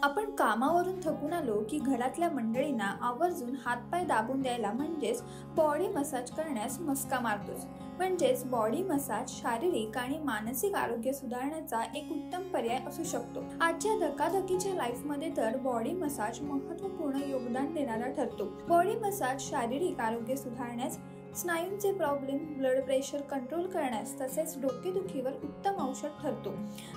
आपण कामावरून थकून आलो की घरातल्या मंडळींना आवर्जून हातपाय दाबून द्यायला म्हणजेच बॉडी मसाज करण्यास मस्का मारतोच। म्हणजेच बॉडी मसाज शारीरिक आणि मानसिक आरोग्य सुधारण्याचा एक उत्तम पर्याय असू शकतो। आजच्या धकाधकीच्या लाईफमध्ये तर बॉडी मसाज महत्त्वपूर्ण योगदान देणारा ठरतो। बॉडी मसाज शारीरिक आरोग्य सुधारण्यास, स्नायूंचे प्रॉब्लेम, ब्लड प्रेशर कंट्रोल करण्यास तसेच डोकेदुखीवर उत्तम औषध ठरतो।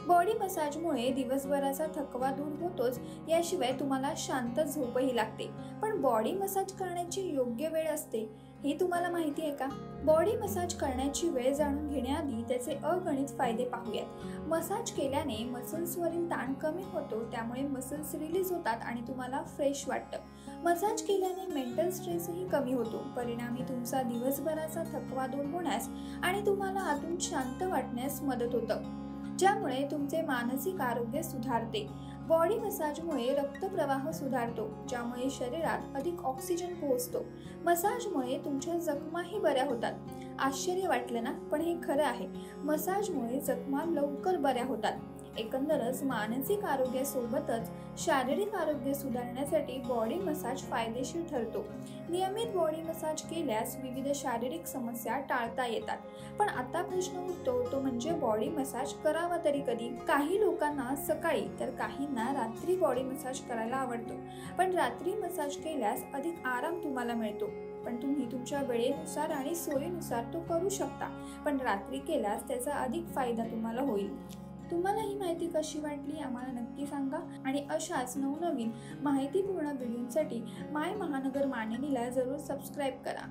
बॉडी मसाजमुळे दिवसभराचा थकवा दूर होतोच, याशिवाय तुम्हाला शांत झोपही लागते। पण बॉडी मसाज करण्याची योग्य वेळ असते हे तुम्हाला माहिती आहे का? बॉडी मसाज करण्याची वेळ जाणून घेण्याआधी त्याचे अगणित फायदे पाहूयात। मसाज केल्याने मसल्सवरील ताण कमी होतो, त्यामुळे मसल्स रिलीज होतात आणि तुम्हाला फ्रेश वाटतं। मसाज केल्याने मेंटल स्ट्रेसही कमी होतो, परिणामी तुमचा दिवसभराचा थकवा दूर होण्यास आणि तुम्हाला आतून शांत वाटण्यास मदत होतं, ज्यामुळे तुमचे मानसिक आरोग्य सुधारते। बॉडी मसाजमुळे रक्तप्रवाह सुधारतो, ज्यामुळे शरीरात अधिक ऑक्सिजन पोहोचतो। मसाजमुळे तुमच्या जखमाही बऱ्या होतात। आश्चर्य वाटलं ना? पण हे खरं आहे। मसाजमुळे जखमा लवकर बऱ्या होतात। एकंदरच मानसिक आरोग्यासोबतच शारीरिक आरोग्य सुधारण्यासाठी बॉडी मसाज फायदेशीर ठरतो। नियमित बॉडी मसाज केल्यास विविध शारीरिक समस्या टाळता येतात। पण आता प्रश्न उठतो तो म्हणजे बॉडी मसाज करावा तरी कधी? काही लोकांना सकाळी तर काहींना रात्री बॉडी मसाज करायला आवडतो। पण रात्री मसाज केल्यास अधिक आराम तुम्हाला मिळतो। पण तुम्ही तुमच्या वेळेनुसार आणि सोयीनुसार तो करू शकता, पण रात्री केल्यास त्याचा अधिक फायदा तुम्हाला होईल। तुम्हाला ही माहिती कशी वाटली आम्हाला नक्की सांगा आणि अशाच नवनवीन माहितीपूर्ण व्हिडिओसाठी माय महानगर मानिनीला जरूर सबस्क्राईब करा।